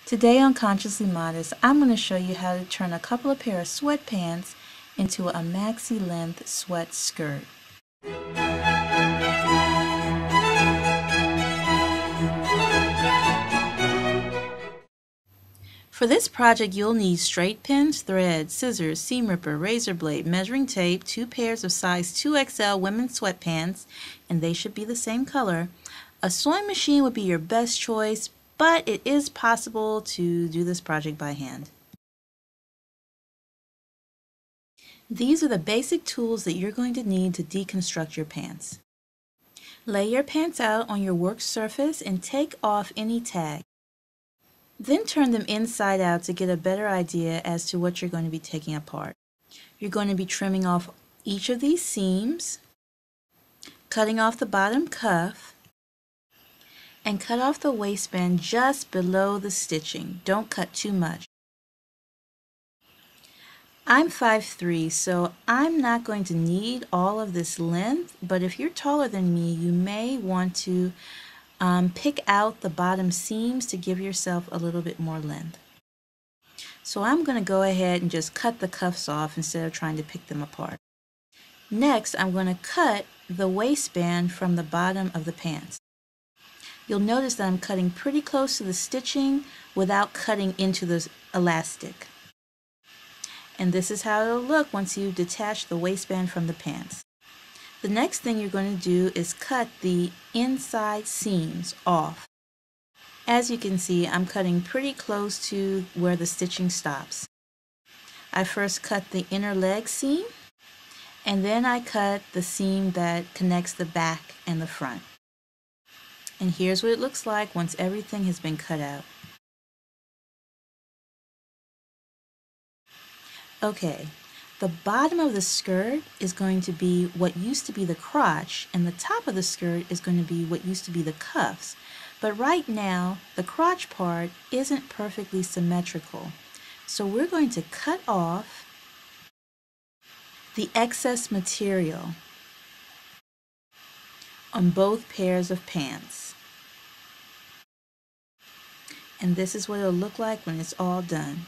Today on Consciously Modest, I'm going to show you how to turn a couple of pair of sweatpants into a maxi-length sweat skirt. For this project, you'll need straight pins, thread, scissors, seam ripper, razor blade, measuring tape, 2 pairs of size 2XL women's sweatpants, and they should be the same color. A sewing machine would be your best choice, but it is possible to do this project by hand. These are the basic tools that you're going to need to deconstruct your pants. Lay your pants out on your work surface and take off any tag. Then turn them inside out to get a better idea as to what you're going to be taking apart. You're going to be trimming off each of these seams, cutting off the bottom cuff, and cut off the waistband just below the stitching. Don't cut too much. I'm 5'3", so I'm not going to need all of this length, but if you're taller than me, you may want to pick out the bottom seams to give yourself a little bit more length. So I'm going to go ahead and just cut the cuffs off instead of trying to pick them apart. Next, I'm going to cut the waistband from the bottom of the pants. You'll notice that I'm cutting pretty close to the stitching without cutting into the elastic. And this is how it'll look once you detach the waistband from the pants. The next thing you're going to do is cut the inside seams off. As you can see, I'm cutting pretty close to where the stitching stops. I first cut the inner leg seam, and then I cut the seam that connects the back and the front. And here's what it looks like once everything has been cut out. Okay, the bottom of the skirt is going to be what used to be the crotch, and the top of the skirt is going to be what used to be the cuffs. But right now, the crotch part isn't perfectly symmetrical. So we're going to cut off the excess material on both pairs of pants. And this is what it'll look like when it's all done.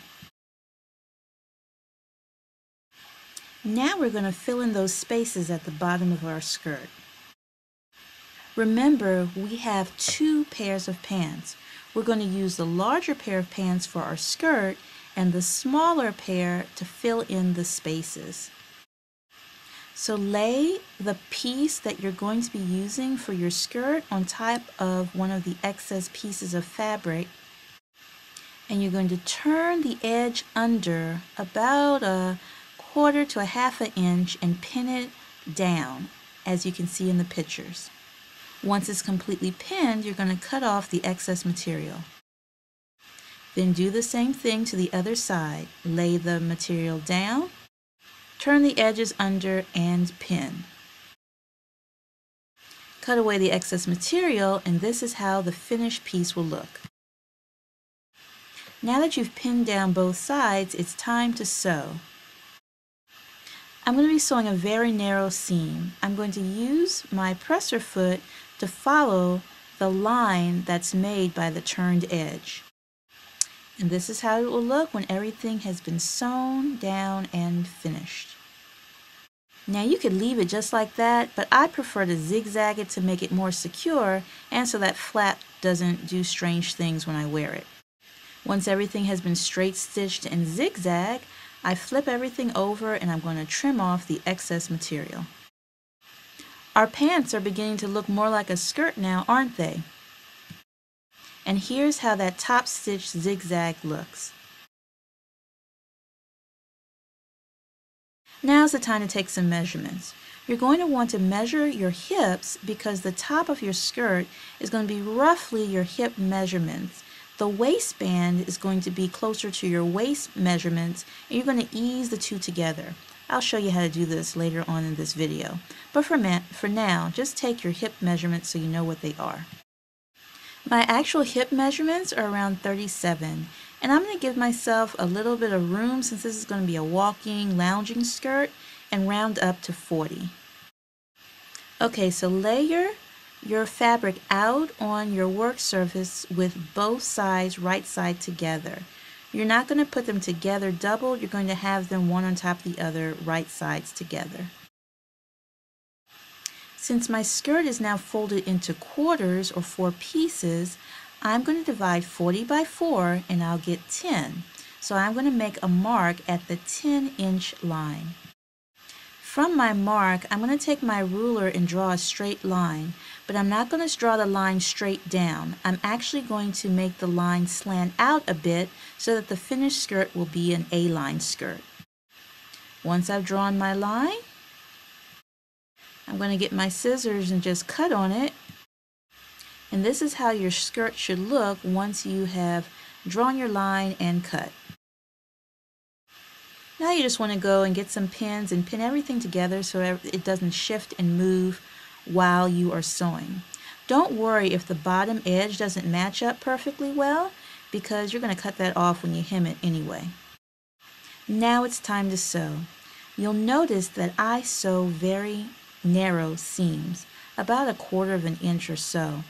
Now we're going to fill in those spaces at the bottom of our skirt. Remember, we have 2 pairs of pants. We're going to use the larger pair of pants for our skirt and the smaller pair to fill in the spaces. So lay the piece that you're going to be using for your skirt on top of one of the excess pieces of fabric, and you're going to turn the edge under about a 1/4 to 1/2 inch and pin it down, as you can see in the pictures. Once it's completely pinned, you're going to cut off the excess material. Then do the same thing to the other side. Lay the material down, turn the edges under, and pin. Cut away the excess material, and this is how the finished piece will look. Now that you've pinned down both sides, it's time to sew. I'm going to be sewing a very narrow seam. I'm going to use my presser foot to follow the line that's made by the turned edge. And this is how it will look when everything has been sewn down and finished. Now you could leave it just like that, but I prefer to zigzag it to make it more secure and so that flap doesn't do strange things when I wear it. Once everything has been straight stitched and zigzag, I flip everything over and I'm going to trim off the excess material. Our pants are beginning to look more like a skirt now, aren't they? And here's how that top stitch zigzag looks. Now's the time to take some measurements. You're going to want to measure your hips because the top of your skirt is going to be roughly your hip measurements. The waistband is going to be closer to your waist measurements, and you're going to ease the two together. I'll show you how to do this later on in this video. But for now, just take your hip measurements so you know what they are. My actual hip measurements are around 37, and I'm going to give myself a little bit of room since this is going to be a walking, lounging skirt, and round up to 40. Okay, so lay your your fabric out on your work surface with both sides right side together. You're not going to put them together double, you're going to have them one on top of the other, right sides together. Since my skirt is now folded into quarters or 4 pieces, I'm going to divide 40 by 4 and I'll get 10. So I'm going to make a mark at the 10-inch line. From my mark, I'm going to take my ruler and draw a straight line, but I'm not going to draw the line straight down. I'm actually going to make the line slant out a bit so that the finished skirt will be an A-line skirt. Once I've drawn my line, I'm going to get my scissors and just cut on it. And this is how your skirt should look once you have drawn your line and cut. Now you just want to go and get some pins and pin everything together so it doesn't shift and move while you are sewing. Don't worry if the bottom edge doesn't match up perfectly well, because you're going to cut that off when you hem it anyway. Now it's time to sew. You'll notice that I sew very narrow seams, about 1/4 of an inch or so.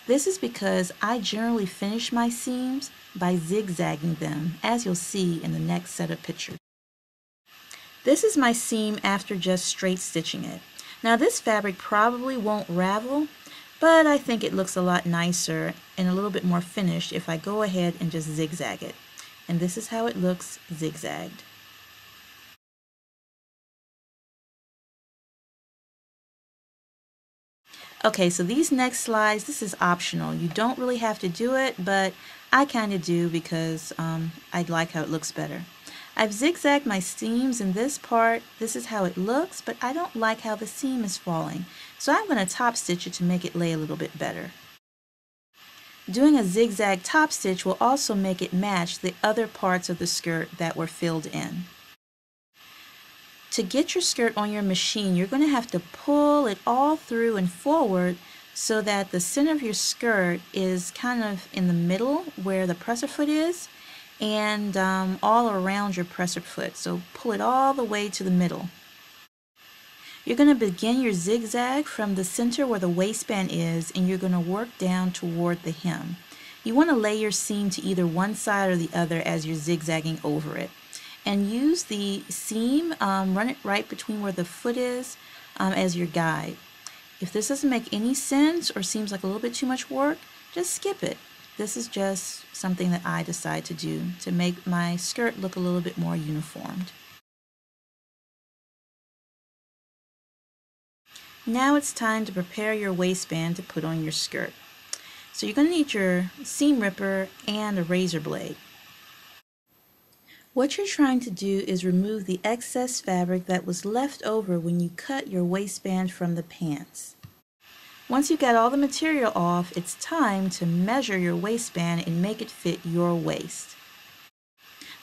This is because I generally finish my seams by zigzagging them, as you'll see in the next set of pictures. This is my seam after just straight stitching it. Now this fabric probably won't ravel, but I think it looks a lot nicer and a little bit more finished if I go ahead and just zigzag it. And this is how it looks zigzagged. Okay, so these next slides, this is optional. You don't really have to do it, but I kind of do because I like how it looks better. I've zigzagged my seams in this part. This is how it looks, but I don't like how the seam is falling. So I'm going to top stitch it to make it lay a little bit better. Doing a zigzag top stitch will also make it match the other parts of the skirt that were filled in. To get your skirt on your machine, you're going to have to pull it all through and forward so that the center of your skirt is kind of in the middle where the presser foot is, and all around your presser foot. So pull it all the way to the middle. You're going to begin your zigzag from the center where the waistband is, and you're going to work down toward the hem. You want to lay your seam to either one side or the other as you're zigzagging over it. And use the seam, run it right between where the foot is as your guide. If this doesn't make any sense or seems like a little bit too much work, just skip it. This is just something that I decide to do to make my skirt look a little bit more uniformed. Now it's time to prepare your waistband to put on your skirt. So you're going to need your seam ripper and a razor blade. What you're trying to do is remove the excess fabric that was left over when you cut your waistband from the pants. Once you've got all the material off, it's time to measure your waistband and make it fit your waist.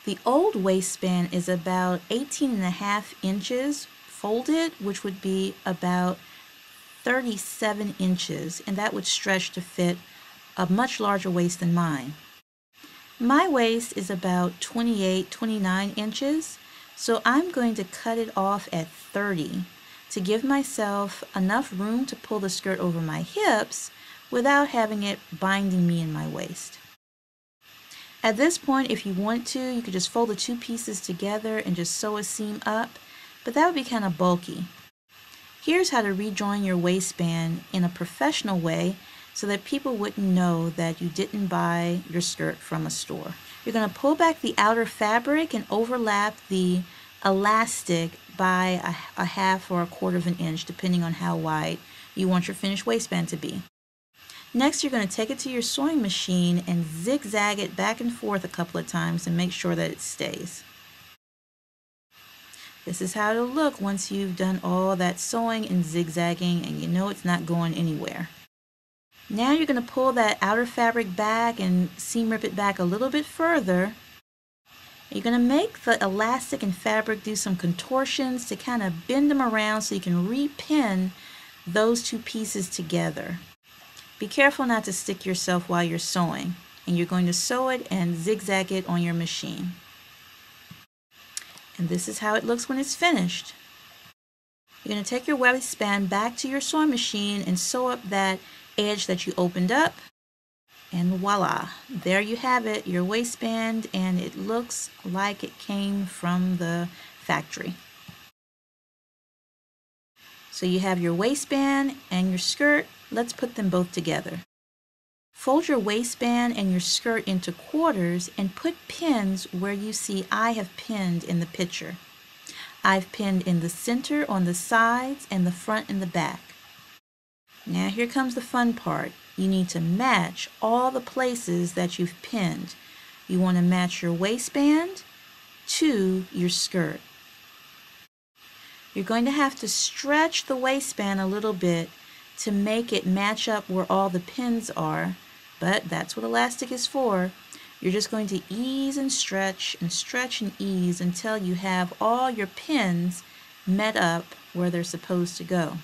The old waistband is about 18.5 inches folded, which would be about 37 inches, and that would stretch to fit a much larger waist than mine. My waist is about 28-29 inches, so I'm going to cut it off at 30 to give myself enough room to pull the skirt over my hips without having it binding me in my waist. At this point, if you want to, you could just fold the 2 pieces together and just sew a seam up, but that would be kind of bulky. Here's how to rejoin your waistband in a professional way so that people wouldn't know that you didn't buy your skirt from a store. You're going to pull back the outer fabric and overlap the elastic by a half or 1/4 of an inch, depending on how wide you want your finished waistband to be. Next, you're going to take it to your sewing machine and zigzag it back and forth a couple of times and make sure that it stays. This is how it'll look once you've done all that sewing and zigzagging and you know it's not going anywhere. Now you're going to pull that outer fabric back and seam rip it back a little bit further. You're going to make the elastic and fabric do some contortions to kind of bend them around so you can repin those 2 pieces together. Be careful not to stick yourself while you're sewing, and you're going to sew it and zigzag it on your machine. And this is how it looks when it's finished. You're going to take your waistband back to your sewing machine and sew up that edge that you opened up. And voila, there you have it, your waistband, and it looks like it came from the factory. So you have your waistband and your skirt. Let's put them both together. Fold your waistband and your skirt into quarters and put pins where you see I have pinned in the picture. I've pinned in the center, on the sides, and the front and the back. Now here comes the fun part. You need to match all the places that you've pinned. You want to match your waistband to your skirt. You're going to have to stretch the waistband a little bit to make it match up where all the pins are, but that's what elastic is for. You're just going to ease and stretch and ease until you have all your pins met up where they're supposed to go.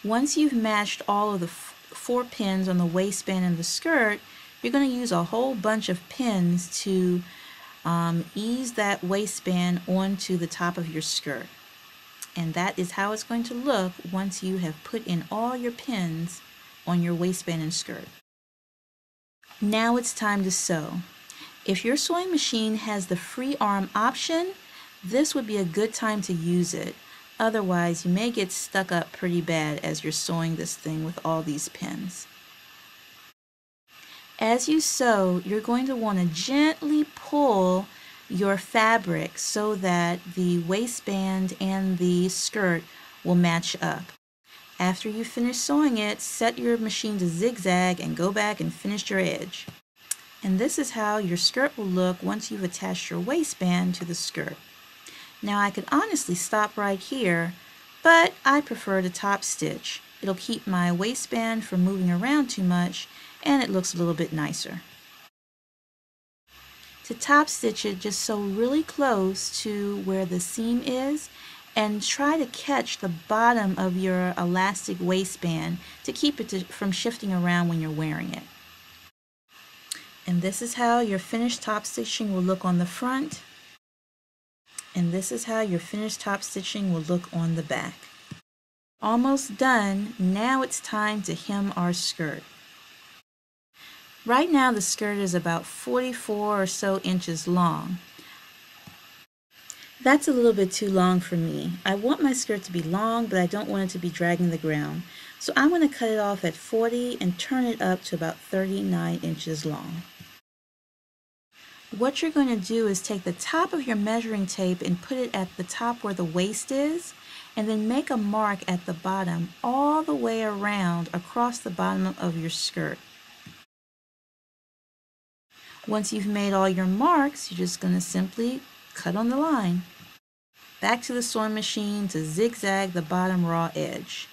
Once you've matched all of the 4 pins on the waistband and the skirt, you're going to use a whole bunch of pins to ease that waistband onto the top of your skirt. And that is how it's going to look once you have put in all your pins on your waistband and skirt. Now it's time to sew. If your sewing machine has the free arm option, this would be a good time to use it. Otherwise, you may get stuck up pretty bad as you're sewing this thing with all these pins. As you sew, you're going to want to gently pull your fabric so that the waistband and the skirt will match up. After you finish sewing it, set your machine to zigzag and go back and finish your edge. And this is how your skirt will look once you've attached your waistband to the skirt. Now I could honestly stop right here, but I prefer to top stitch. It'll keep my waistband from moving around too much, and it looks a little bit nicer. To top stitch it, just sew really close to where the seam is and try to catch the bottom of your elastic waistband to keep it from shifting around when you're wearing it. And this is how your finished top stitching will look on the front. And this is how your finished top stitching will look on the back. Almost done. Now it's time to hem our skirt. Right now the skirt is about 44 or so inches long. That's a little bit too long for me. I want my skirt to be long, but I don't want it to be dragging the ground. So I'm going to cut it off at 40 and turn it up to about 39 inches long. What you're going to do is take the top of your measuring tape and put it at the top where the waist is, and then make a mark at the bottom all the way around across the bottom of your skirt. Once you've made all your marks, you're just going to simply cut on the line. Back to the sewing machine to zigzag the bottom raw edge.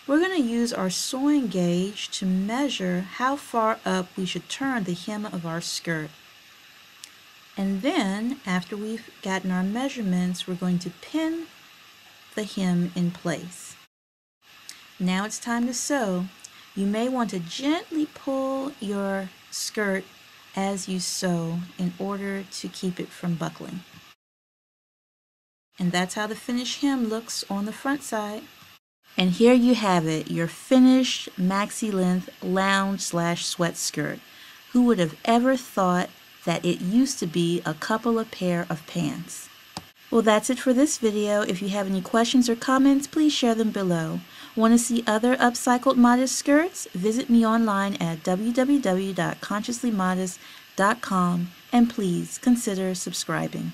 We're going to use our sewing gauge to measure how far up we should turn the hem of our skirt. And then, after we've gotten our measurements, we're going to pin the hem in place. Now it's time to sew. You may want to gently pull your skirt as you sew in order to keep it from buckling. And that's how the finished hem looks on the front side. And here you have it, your finished maxi-length lounge/sweat skirt. Who would have ever thought that it used to be a couple of pair of pants? Well, that's it for this video. If you have any questions or comments, please share them below. Want to see other upcycled modest skirts? Visit me online at www.consciouslymodest.com and please consider subscribing.